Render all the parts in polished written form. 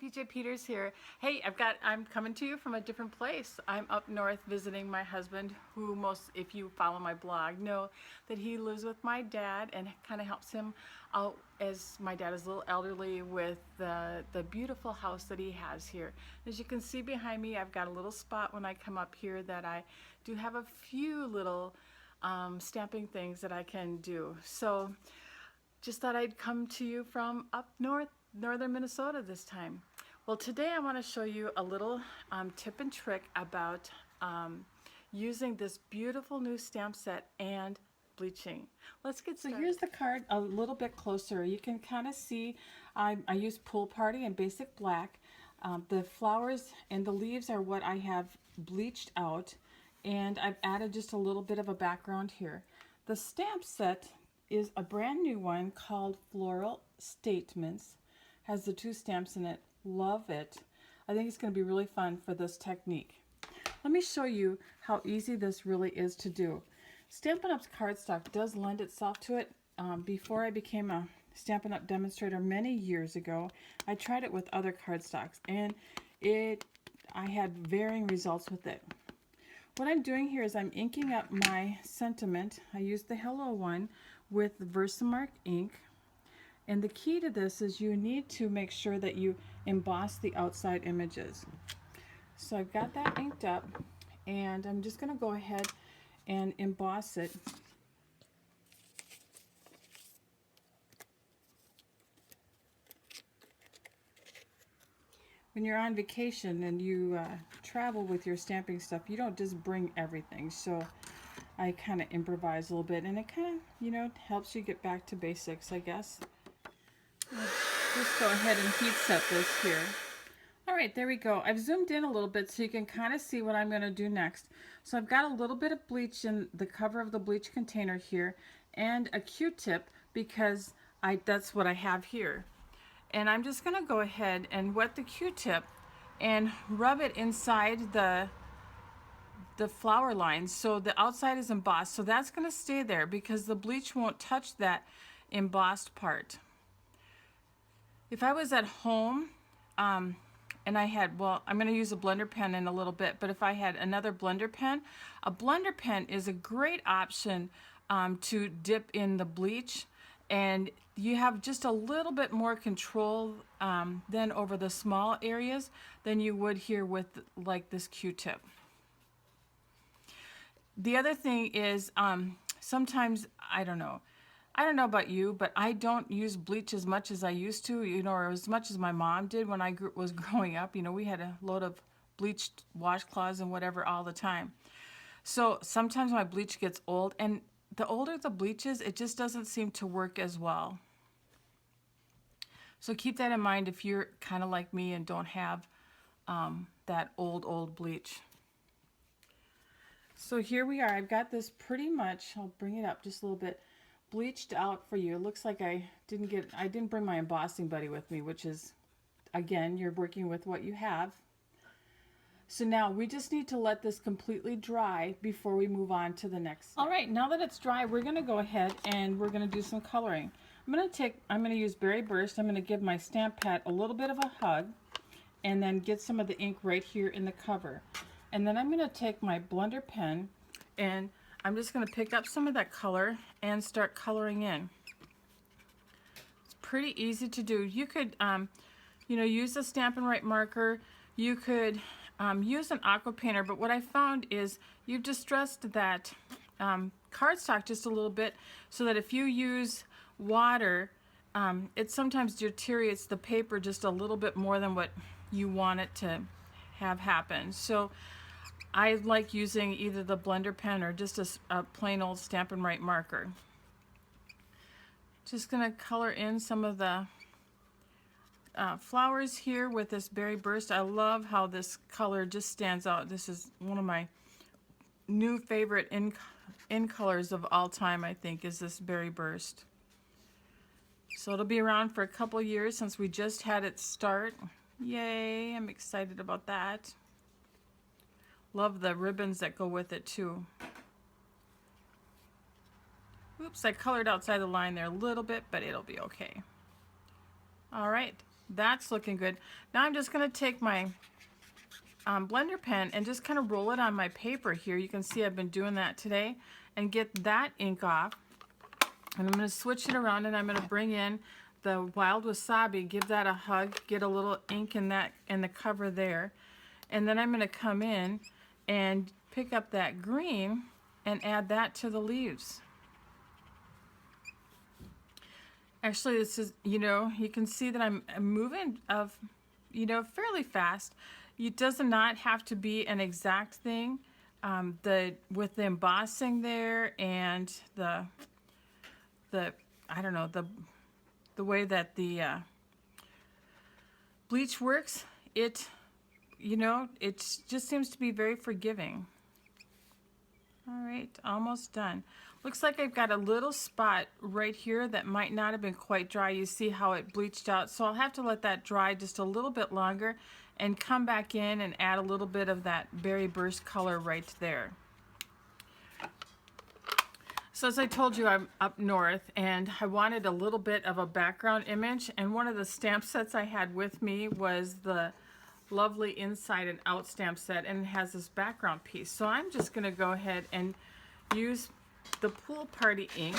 PJ Peters here. Hey, I'm coming to you from a different place. I'm up north visiting my husband, who if you follow my blog, know that he lives with my dad and kind of helps him out, as my dad is a little elderly, with the beautiful house that he has here. As you can see behind me, I've got a little spot when I come up here that I do have a few little stamping things that I can do. So just thought I'd come to you from up north, northern Minnesota this time. Well, today I want to show you a little tip and trick about using this beautiful new stamp set and bleaching. Let's get started. So here's the card a little bit closer. You can kind of see I use Pool Party in basic black. The flowers and the leaves are what I have bleached out, and I've added just a little bit of a background here. The stamp set is a brand new one called Floral Statements. Has the 2 stamps in it. Love it. I think it's going to be really fun for this technique. Let me show you how easy this really is to do. Stampin' Up's cardstock does lend itself to it. Before I became a Stampin' Up demonstrator many years ago, I tried it with other cardstocks, and I had varying results with it. What I'm doing here is I'm inking up my sentiment. I used the Hello one with Versamark ink. And the key to this is you need to make sure that you emboss the outside images. So I've got that inked up, and I'm just going to go ahead and emboss it. When you're on vacation and you travel with your stamping stuff, you don't just bring everything. So I kind of improvise a little bit, and it kind of, helps you get back to basics, I guess. Just go ahead and heat set this here. All right, there we go. I've zoomed in a little bit so you can kind of see what I'm going to do next. So I've got a little bit of bleach in the cover of the bleach container here, and a Q-tip, because that's what I have here. And I'm just going to go ahead and wet the Q-tip and rub it inside the flower lines so the outside is embossed. So that's going to stay there because the bleach won't touch that embossed part. If I was at home and I had, well, I'm going to use a blender pen in a little bit, but if I had another blender pen, a blender pen is a great option to dip in the bleach, and you have just a little bit more control then over the small areas than you would here with like this Q-tip. The other thing is sometimes, I don't know about you, but I don't use bleach as much as I used to, or as much as my mom did when I was growing up. We had a load of bleached washcloths and whatever all the time. So sometimes my bleach gets old, and the older the bleach is, it just doesn't seem to work as well. So keep that in mind if you're kind of like me and don't have that old bleach. So here we are. I've got this pretty much, I'll bring it up just a little bit, bleached out for you. It looks like I didn't bring my embossing buddy with me, which is, again, you're working with what you have. So now we just need to let this completely dry before we move on to the next step. All right, now that it's dry, we're going to go ahead and we're going to do some coloring. I'm going to use Berry Burst. I'm going to give my stamp pad a little bit of a hug and then get some of the ink right here in the cover. And then I'm going to take my blender pen and I'm just going to pick up some of that color and start coloring in. It's pretty easy to do. You could, use a Stampin' Right marker. You could use an aqua painter, but what I found is you've distressed that cardstock just a little bit, so that if you use water, it sometimes deteriorates the paper just a little bit more than what you want it to have happen. So I like using either the blender pen or just a plain old Stampin' Right marker. Just going to color in some of the flowers here with this Berry Burst. I love how this color just stands out. This is one of my new favorite in colors of all time, I think, is this Berry Burst. So it'll be around for a couple years since we just had it start. Yay, I'm excited about that. Love the ribbons that go with it too. Oops, I colored outside the line there a little bit, but it'll be okay. All right, That's looking good. Now I'm just going to take my blender pen and just kind of roll it on my paper here. You can see I've been doing that today, and get that ink off. And I'm going to switch it around, and I'm going to bring in the Wild Wasabi, give that a hug, get a little ink in that in the cover there. And then I'm going to come in and pick up that green and add that to the leaves. Actually, this is, you know, you can see that I'm moving fairly fast. It does not have to be an exact thing. With the embossing there and the I don't know, the way that the bleach works, it just seems to be very forgiving. All right, almost done. Looks like I've got a little spot right here that might not have been quite dry. You see how it bleached out, so I'll have to let that dry just a little bit longer and come back in and add a little bit of that berry burst color right there. So as I told you, I'm up north, and I wanted a little bit of a background image, and one of the stamp sets I had with me was the lovely Inside and Out stamp set, and it has this background piece. So I'm just going to go ahead and use the Pool Party ink,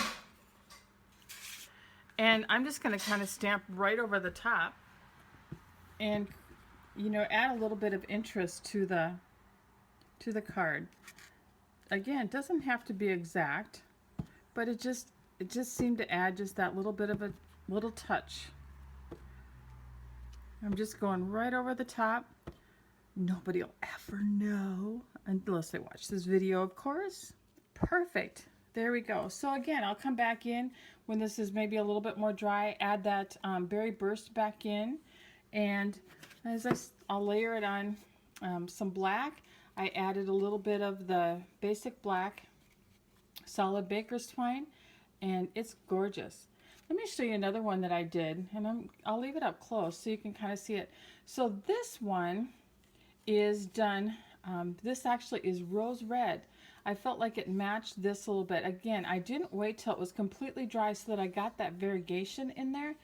and I'm just going to kind of stamp right over the top and add a little bit of interest to the card. Again, it doesn't have to be exact, but it just seemed to add just that little bit of a little touch. I'm just going right over the top. Nobody will ever know unless they watch this video, of course. Perfect. There we go. So again, I'll come back in when this is maybe a little bit more dry, add that berry burst back in, and as I'll layer it on some black. I added a little bit of the basic black solid baker's twine, and it's gorgeous. Let me show you another one that I did, and I'll leave it up close so you can kind of see it. So this one is done, this actually is rose red. I felt like it matched this a little bit. Again, I didn't wait till it was completely dry so that I got that variegation in there.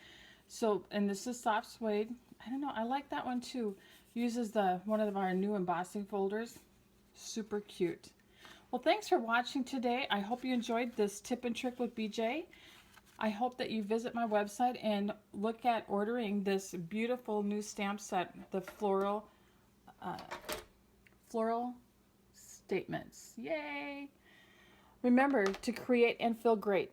So, and this is soft suede. I don't know, I like that one too. Uses one of our new embossing folders. Super cute. Well, thanks for watching today. I hope you enjoyed this tip and trick with BJ. I hope that you visit my website and look at ordering this beautiful new stamp set, the Floral Statements. Yay! Remember to create and feel great.